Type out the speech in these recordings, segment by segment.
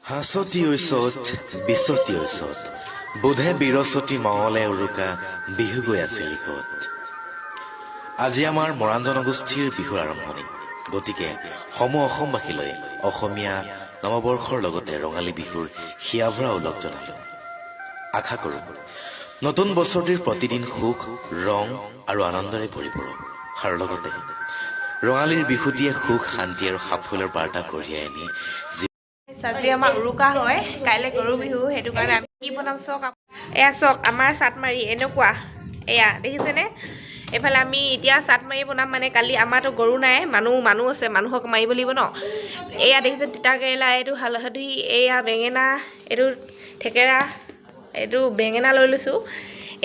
হাঁচতি ঐচত বিচতি ঐচত বোধে বিৰচতি মঙলে উৰুকা বিহু গৈ আছিল লিকত। আজি আমাৰ মৰাণ জনগোষ্ঠীৰ বিহুৰ আৰম্ভণি। গতিকে সমূহ অসমবাসীলৈ অসমীয়া নৱবৰ্ষৰ লগতে ৰঙালী বিহুৰ হিয়াভৰা ওলগ জনালো। আশা কৰোঁ নতুন বছৰটিৰ প্ৰতিদিন সুখ ৰং আৰু আনন্দৰে ভৰি পৰক, আৰু লগতে ৰঙালীৰ বিহুটিয়ে সুখ শান্তি আৰু সাফল্যৰ বাৰ্তা কঢ়িয়াই আনি আজি আমাৰ উৰুকা হয়, কাইলৈ গৰু বিহু, সেইটো কাৰণে আমি কি বনাম চাওক। এয়া চাওক আমাৰ চাটমাৰি এনেকুৱা, এয়া দেখিছেনে? এইফালে আমি এতিয়া চাটমাৰি বনাম, মানে কালি আমাৰতো গৰু নাই, মানুহ আছে, মানুহক মাৰিব লাগিব ন। এয়া দেখিছে তিতা কেৰেলা, এইটো হালধি, এয়া বেঙেনা, এইটো থেকেৰা, এইটো বেঙেনা লৈ লৈছোঁ।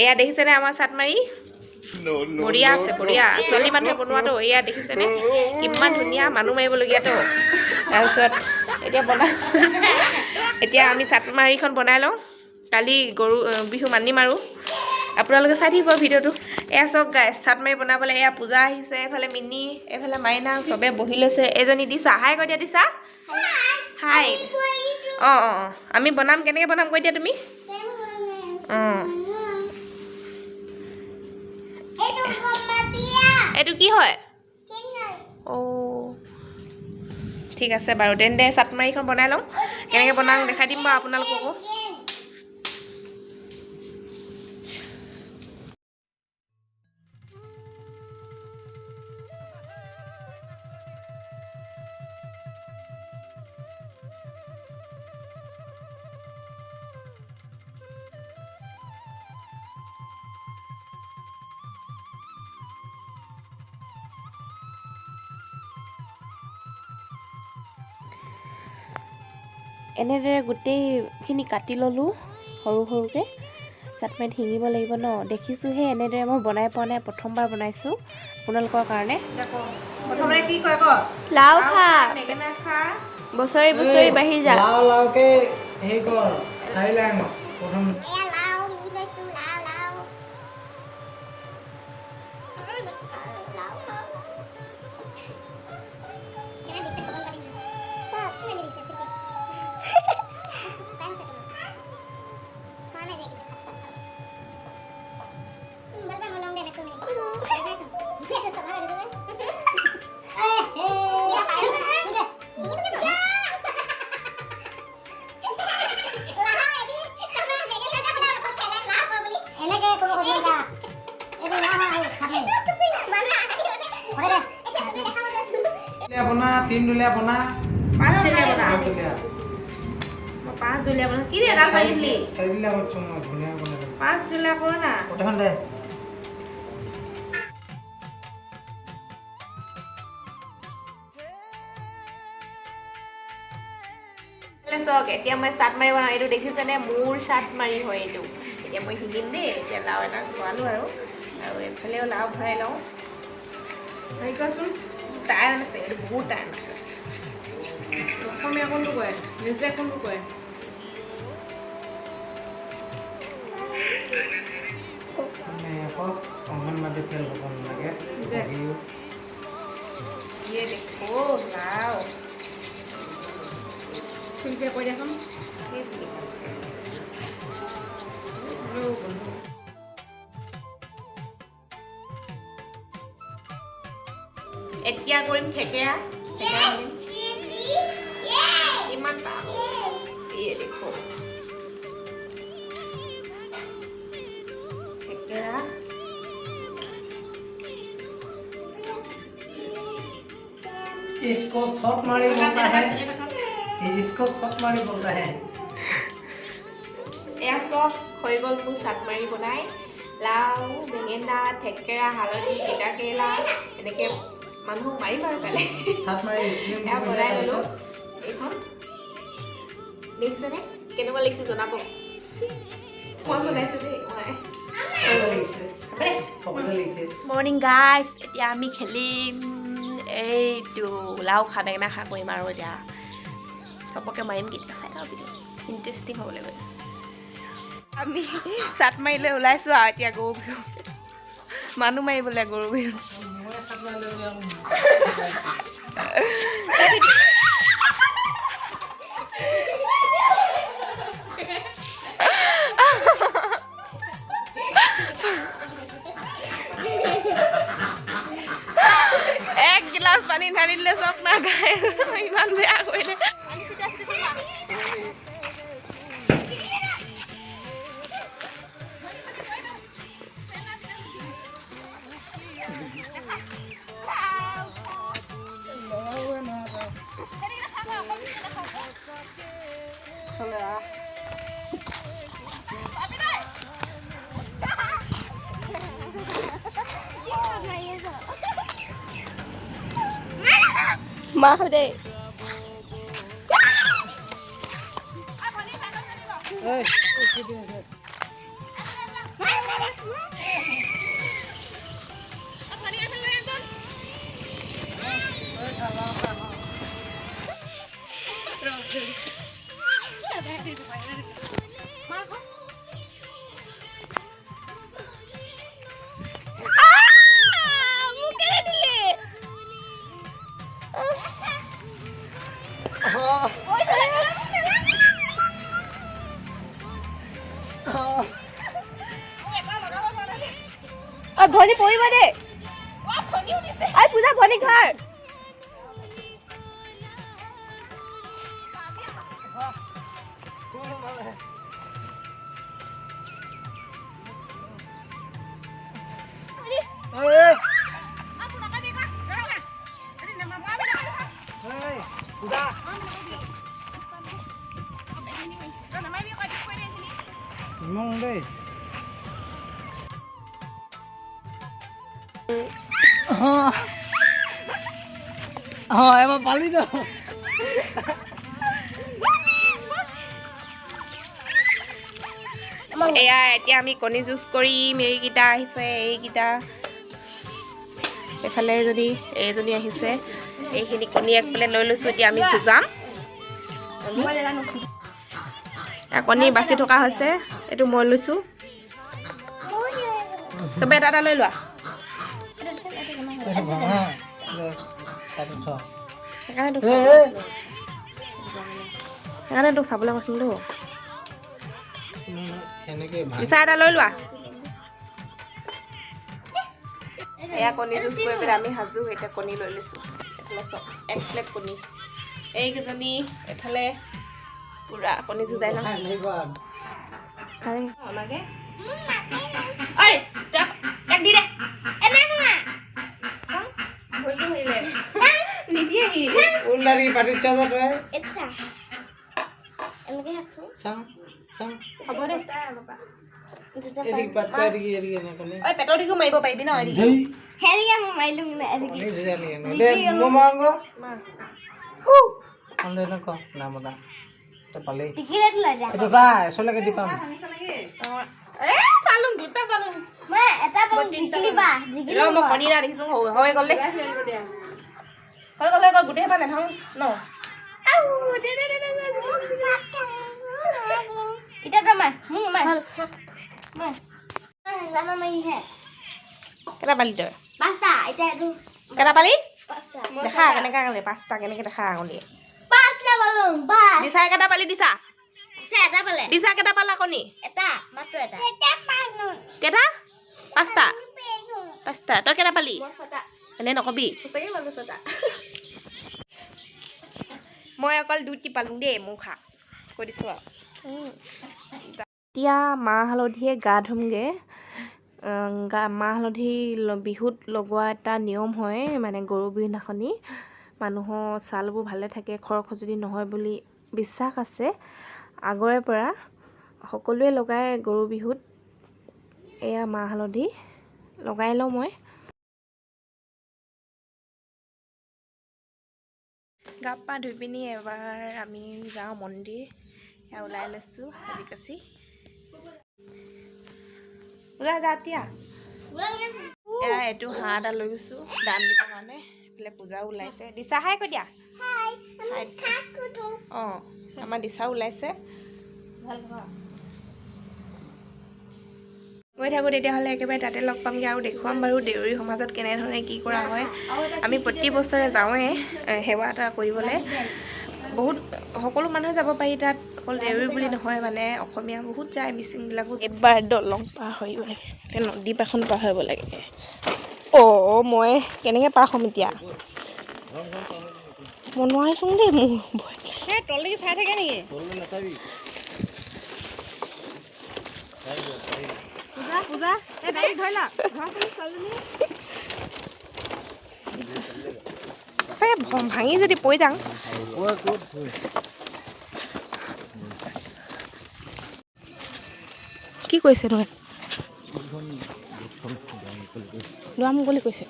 এয়া দেখিছেনে আমাৰ চাটমাৰি? বঢ়িয়া আছে, বঢ়িয়া। ছোৱালী মানুহে বনোৱাটো এয়া দেখিছেনে কিমান ধুনীয়া, মানুহ মাৰিবলগীয়াতো। তাৰপিছত এতিয়া আমি চাটমাৰিখন বনাই লওঁ, কালি গৰু বিহু মানিম আৰু আপোনালোকে চাই থাকিব ভিডিঅ'টো। এয়া চাওক গাইছ, চাটমাৰি বনাবলৈ এয়া পূজা আহিছে, এইফালে মিনি, এইফালে মাইনা, চবে বহি লৈছে। এজনী দিছা, হাই কৈ দিয়া দিছা, হাই। অঁ আমি বনাম, কেনেকৈ বনাম কৈ দিয়া তুমি। এইটো কি হয়? ঠিক আছে বাৰু, তেন্তে চাটমাৰিখন বনাই লওঁ, কেনেকৈ বনাওঁ দেখাই দিম বাৰু আপোনালোককো। এনেদৰে গোটেইখিনি কাটি ল'লোঁ সৰু সৰুকৈ। চাটমাৰিত শিঙিব লাগিব ন, দেখিছোঁহে এনেদৰে মই বনাই পোৱা নাই, প্ৰথমবাৰ বনাইছোঁ আপোনালোকৰ কাৰণে। প্ৰথমতে কি কয় ক? লাও খা, বেঙেনা খা, বছৰি বছৰি বাঢ়ি যা। লাও লাওকে হেৰি কৰ, চাৰি লাং প্ৰথম। তিন দুলীয়া বনা, পাঁচ দুলীয়া বনা, কি ৰে ডাল মাৰি দিলি? চাৰি দুলীয়া কৰিছোঁ মই, ধুনীয়া বনাই। পাঁচ দুলীয়া কৰ না, প্ৰথমখন দে। চাওক এতিয়া মই চাটমাৰি বনাওঁ, এইটো দেখিছেনে মোৰ চাটমাৰি হয় এইটো। এতিয়া মই শিকিম দেই। এতিয়া লাও এটা খোৱালোঁ আৰু এইফালেও লাও ভৰাই লওঁ। হেৰি কোৱাচোন, টাইম আছে, এইটো বহুত টাইম আছে। অসমীয়া কোনটো কয়, নিজে কোনটো কয়? অংগনবাদী ফেল হ'ব নালাগে। ইয়ে দেখো লাও, চিন্তা কৰি দিয়াচোন। এতিয়া কৰিম থেকেৰা, ইমান টান। ইয়ে দেখো থেকেৰা, इसको शॉट मारी बोलता है, इसको शॉट मारी बोलता है। এয়া চব হৈ গ'ল মোৰ চাটমাৰি বনাই। লাও, বেঙেনা, থেকেৰা, হালধি, তিতা কেৰেলা, এনেকৈ মানুহক মাৰিম আৰু কাইলৈ। शॉट मारी এয়া বনাই ল'লোঁ। এইখন দেখিছেনে কেনেকুৱা লাগিছে জনাব। মই বনাইছোঁ দেই। মৰ্ণিং গাইজ, এতিয়া আমি খেলিম এইটো লাও খা বেঙেনা খা কৰিম আৰু এতিয়া চবকে মাৰিম। কেতিয়া চাই লওঁ ভিডিঅ', ইণ্টাৰেষ্টিং হ'বলৈ গৈ আছে। আমি চাটমাৰিলৈ ওলাইছোঁ আৰু এতিয়া গৰু বিহু, মানুহ মাৰিবলৈ গৰু বিহু। গানা গাই ইমান বেয়া কৰিলে মা খাবি দেই ভনী পৰিব দেই পূজা ভনী ঘৰ এবাৰ পালি ন এয়া এতিয়া আমি কণী যুঁজ কৰিম এইকেইটা আহিছে এইকেইটা এফালে যদি এইজনী আহিছে এইখিনি কণী এক প্লেট লৈ লৈছোঁ এতিয়া আমি যুঁজাম কণী বাচি থকা হৈছে এইটো মই লৈছোঁ চবে এটা এটা লৈ লোৱা সেইকাৰণে তোক চাবলৈ কৈছিলো পিছা এটা লৈ লোৱা এয়া কণী যুঁজ কৰি পেলাই আমি সাজু এতিয়া কণী লৈ লৈছোঁ এফালে চব এক প্লেট কণী এইকেইজনী এফালে পুৰা কণী যুঁজাই লওঁ পেটৰ দিগো মাৰিব পাৰিবি ন কণী এটা দেখিছো হৈ গ'ল গোটেই পৰা নাথাকো ন কেইটা পালি তই কেইটা পালি দেখা কেনেকা কালি পাঁচটা কেনেকে দেখা কণী দিছা কেইটা পালি দিছা দিছা কেইটা পালা কণী কেইটা পাঁচটা পাঁচটা তই কেইটা পালি এনে নকবি মই অকল 2টি পালোঁ দেই মোক খা কৈ দিছোঁ আৰু এতিয়া মাহ হালধিয়ে গা ধুমগৈ মাহ হালধি বিহুত লগোৱা এটা নিয়ম হয় মানে গৰু বিহু দিনাখনি মানুহৰ ছালবোৰ ভালে থাকে খৰখজুতি নহয় বুলি বিশ্বাস আছে আগৰে পৰা সকলোৱে লগাই গৰু বিহুত এয়া মাহ হালধি লগাই লওঁ মই গা পা ধুই পিনি এবাৰ আমি যাওঁ মন্দিৰ এয়া ওলাই লৈছোঁ সাজি কাচি ওলাই যা এতিয়া এয়া এইটো হাঁহ এটা লৈ গৈছোঁ দান দিবৰ কাৰণে এইফালে পূজাও ওলাইছে দিছা হাই কৈ দিয়া অঁ আমাৰ দিছাও ওলাইছে গৈ থাকোঁ তেতিয়াহ'লে একেবাৰে তাতে লগ পামগৈ আৰু দেখুৱাম বাৰু দেউৰী সমাজত কেনেধৰণে কি কৰা হয় আমি প্ৰতি বছৰে যাওঁৱে সেৱা এটা কৰিবলৈ বহুত সকলো মানুহে যাব পাৰি তাত অকল দেউৰী বুলি নহয় মানে অসমীয়া বহুত যায় মিচিংবিলাকো এবাৰ দলং পাৰ হৈ গ'ল নদী পাৰখন পাৰ হৈ লাগে অঁ মই কেনেকৈ পাৰ হ'ম এতিয়া মই নোৱাৰিছোং দেই মোৰ সেই তললৈকে চাই থাকে নেকি পূজা পূজা এই ডাইৰেক্ট ধৰি ল চাগে ভাঙি যদি পৰি যাওঁ কি কৈছে নহয় লোৱা মুকলি কৈছে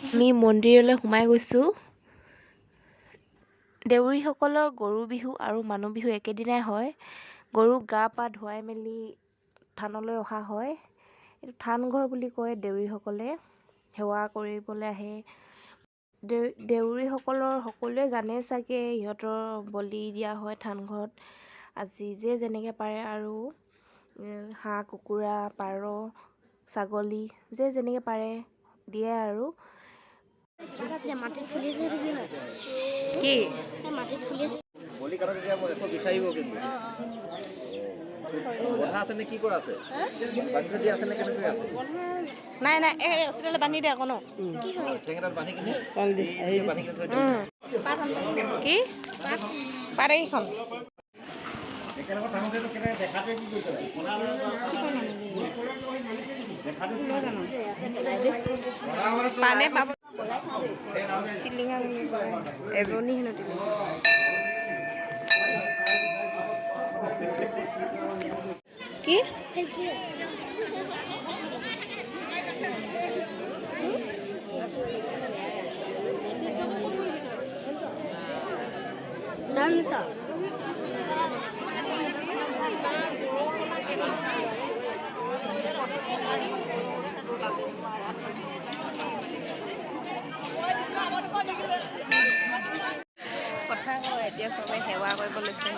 আমি মন্দিৰলৈ সোমাই গৈছোঁ দেউৰীসকলৰ গৰু বিহু আৰু মানুহ বিহু একেদিনাই হয় গৰুক গা পা ধুৱাই মেলি থানলৈ অহা হয় এইটো থানঘৰ বুলি কয় দেউৰীসকলে সেৱা কৰিবলৈ আহে দেউৰীসকলৰ সকলোৱে জানে চাগে সিহঁতৰ বলি দিয়া হয় থানঘৰত আজি যে যেনেকৈ পাৰে আৰু হাঁহ কুকুৰা পাৰ ছাগলী যে যেনেকৈ পাৰে দিয়ে আৰু মাটিত ফুলিছে কি হয় কি মাটিত ফুলিছে বলি কাটা তেতিয়া মই একো বিচাৰিব কিন্তু বন্ধা আছে নে কি কৰা আছে বান্ধি দিয়া আছে নে কেনেকৈ আছে নাই নাই এই ৰছীডালে বান্ধি দে আকৌ ন টেঙেটাত বান্ধি কিনে বান্ধি কিনে থৈ কি পাত এইখন পানে পাব টিলিঙা এজনী হেনো টিলিঙা কি কথা কয় এতিয়া চবে সেৱা কৰিব লৈছে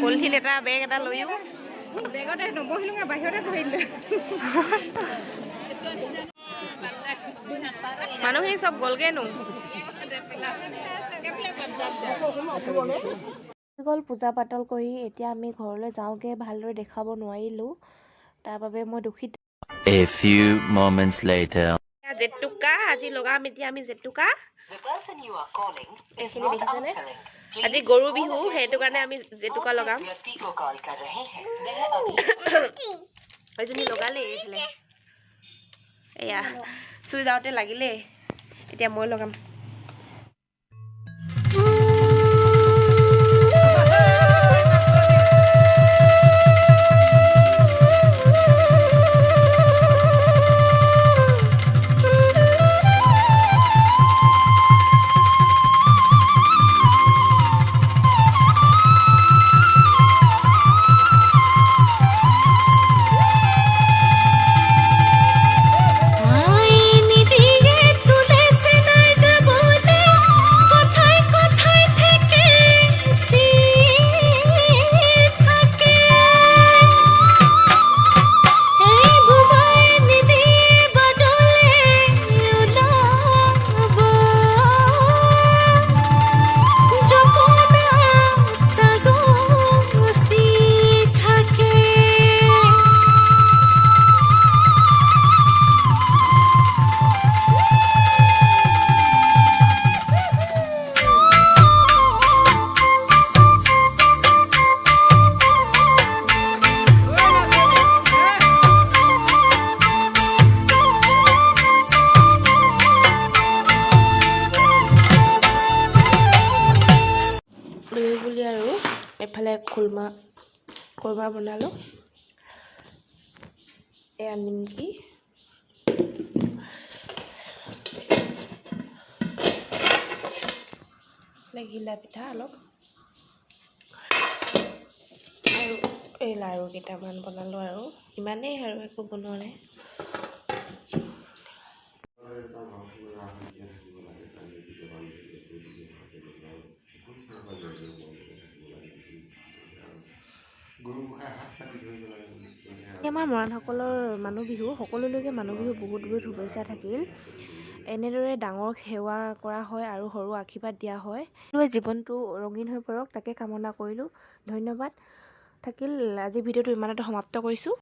পলিথিন এটা বেগ এটা লৈও বেগতে নবহিলোগে বাহিৰতে বহি দিলে মানুহখিনি চব গ'লগে নো গ'ল পূজা পাতল কৰি এতিয়া আমি ঘৰলৈ যাওঁগে ভালদৰে দেখাব নোৱাৰিলোঁ তাৰ বাবে মই দুখিত A few moments later জেতুকা আজি লগাম এতিয়া আমি জেতুকা এইখিনি দেখিছেনে আজি গৰু বিহু সেইটো কাৰণে আমি জেতুকা লগাম এজনী লগালে এইফালে এয়া চুই যাওঁতে লাগিলে এতিয়া মই লগাম এফালে খুৰমা বনালোঁ এয়া নিমকি ঘিলা পিঠা অলপ আৰু এই লাড়ু কেইটামান বনালোঁ আৰু ইমানেই আৰু একো বনোৱা নাই আমাৰ মৰাণসকলৰ মানুহ বিহু, সকলোলৈকে মানুহ বিহু বহুত বহুত শুভেচ্ছা থাকিল। এনেদৰে ডাঙৰক সেৱা কৰা হয় আৰু সৰু আশীৰ্বাদ দিয়া হয়। জীৱনটো ৰঙীন হৈ পৰক তাকে কামনা কৰিলোঁ। ধন্যবাদ থাকিল। আজি ভিডিঅ'টো ইমানতে সমাপ্ত কৰিছোঁ।